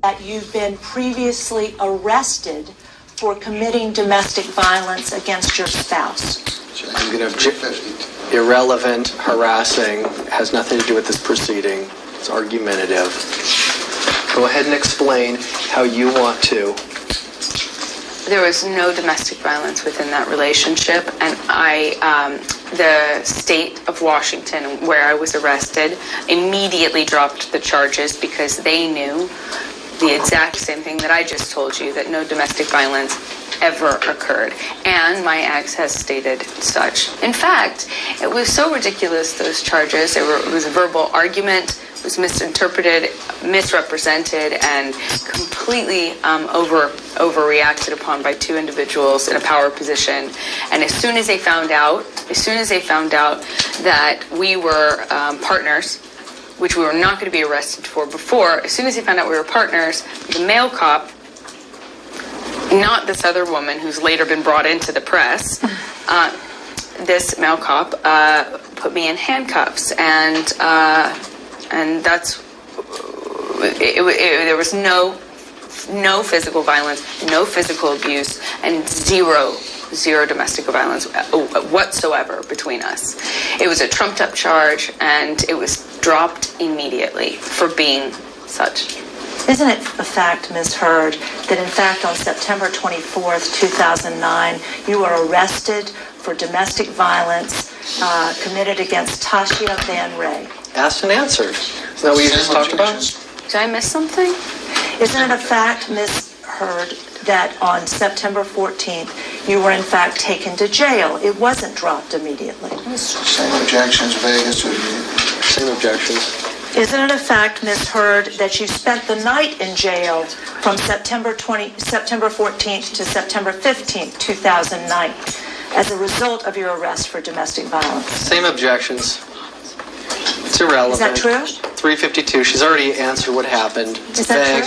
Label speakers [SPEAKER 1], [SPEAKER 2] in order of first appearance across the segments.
[SPEAKER 1] that you've been previously arrested for committing domestic violence against your spouse?
[SPEAKER 2] I'm going to irrelevant, harassing, has nothing to do with this proceeding. It's argumentative. Go ahead and explain how you want to.
[SPEAKER 3] There was no domestic violence within that relationship, and the state of Washington, where I was arrested, immediately dropped the charges because they knew the exact same thing that I just told you, that no domestic violence ever occurred. And my ex has stated such. In fact, it was so ridiculous, those charges. It was a verbal argument, it was misinterpreted, misrepresented, and completely overreacted upon by two individuals in a power position. And as soon as they found out that we were partners, which we were not going to be arrested for before, as soon as they found out we were partners, the male cop, not this other woman who's later been brought into the press, this male cop put me in handcuffs, and that's there was no physical violence, no physical abuse, and zero domestic violence whatsoever between us. It was a trumped up charge, and it was dropped immediately for being such.
[SPEAKER 1] Isn't it a fact, Ms. Hurd, that in fact on September 24th, 2009, you were arrested for domestic violence committed against Tasha Van Ray?
[SPEAKER 2] Asked and answered. Isn't that what you just talked about?
[SPEAKER 3] Did I miss something?
[SPEAKER 1] Isn't it a fact, Ms. Hurd, that on September 14th, you were in fact taken to jail? It wasn't dropped immediately.
[SPEAKER 4] Same objections, Vegas.
[SPEAKER 2] Same objections.
[SPEAKER 1] Isn't it a fact, Ms. Hurd, that you spent the night in jail from September 14th to September 15th, 2009, as a result of your arrest for domestic violence?
[SPEAKER 2] Same objections. It's irrelevant.
[SPEAKER 1] Is that true?
[SPEAKER 2] 352. She's already answered what happened. It's vague.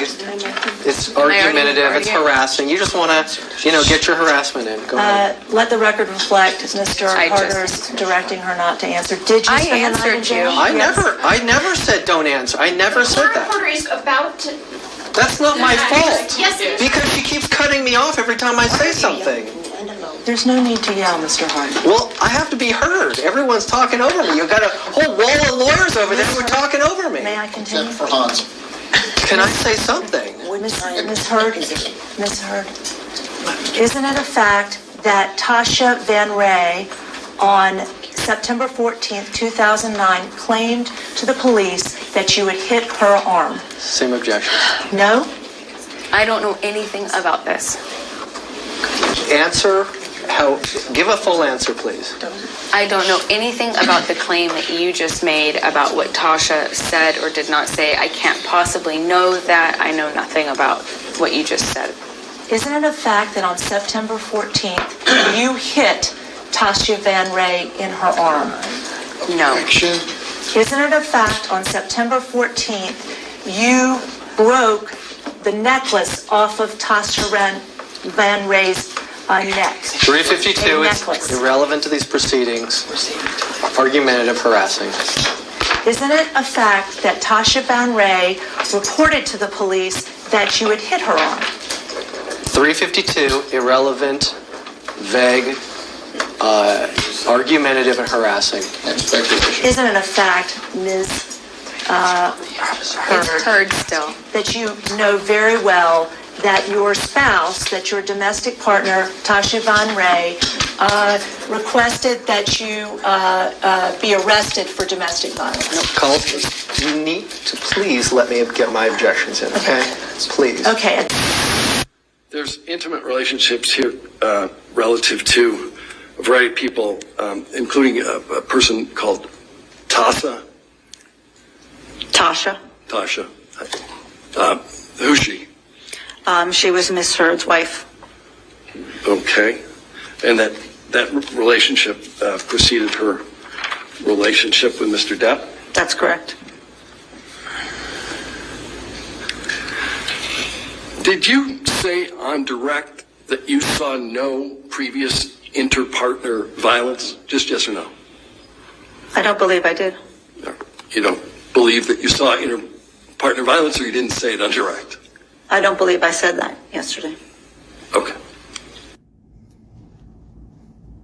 [SPEAKER 2] It's argumentative. It's harassing. You just want to, get your harassment in. Go ahead.
[SPEAKER 1] Let the record reflect Mr. Carter's directing her not to answer. Did you spend the night in jail?
[SPEAKER 2] I never said don't answer. I never said that.
[SPEAKER 5] Carter is about to...
[SPEAKER 2] That's not my fault.
[SPEAKER 5] Yes, it is.
[SPEAKER 2] Because she keeps cutting me off every time I say something.
[SPEAKER 1] There's no need to yell, Mr. Hart.
[SPEAKER 2] Well, I have to be heard. Everyone's talking over me. You've got a whole wall of lawyers over there who are talking over me.
[SPEAKER 1] May I continue?
[SPEAKER 4] Except for Hans.
[SPEAKER 2] Can I say something?
[SPEAKER 1] Ms. Hurd, isn't it a fact that Tasha Van Ray on September 14th, 2009 claimed to the police that you had hit her arm?
[SPEAKER 2] Same objection.
[SPEAKER 1] No?
[SPEAKER 3] I don't know anything about this.
[SPEAKER 2] Answer. Give a full answer, please.
[SPEAKER 3] I don't know anything about the claim that you just made about what Tasha said or did not say. I can't possibly know that. I know nothing about what you just said.
[SPEAKER 1] Isn't it a fact that on September 14th, you hit Tasha Van Ray in her arm?
[SPEAKER 3] No.
[SPEAKER 1] Isn't it a fact on September 14th, you broke the necklace off of Tasha Van Ray's neck?
[SPEAKER 2] 352 is irrelevant to these proceedings. Argumentative, harassing.
[SPEAKER 1] Isn't it a fact that Tasha Van Ray reported to the police that you had hit her arm?
[SPEAKER 2] 352, irrelevant, vague, argumentative, and harassing.
[SPEAKER 1] Isn't it a fact, Ms.
[SPEAKER 3] Heard still,
[SPEAKER 1] that you know very well that your spouse, that your domestic partner, Tasha Van Ray, requested that you be arrested for domestic violence?
[SPEAKER 2] No, Carl, you need to please let me get my objections in, okay? Please.
[SPEAKER 1] Okay.
[SPEAKER 6] There's intimate relationships here relative to a variety of people, including a person called Tasha.
[SPEAKER 7] Tasha.
[SPEAKER 6] Who's she?
[SPEAKER 7] She was Miss Hurd's wife.
[SPEAKER 6] Okay. And that relationship preceded her relationship with Mr. Depp?
[SPEAKER 7] That's correct.
[SPEAKER 6] Did you say on direct that you saw no previous inter-partner violence? Just yes or no?
[SPEAKER 7] I don't believe I did.
[SPEAKER 6] No. You don't believe that you saw inter-partner violence, or you didn't say it on direct?
[SPEAKER 7] I don't believe I said that yesterday.
[SPEAKER 6] Okay.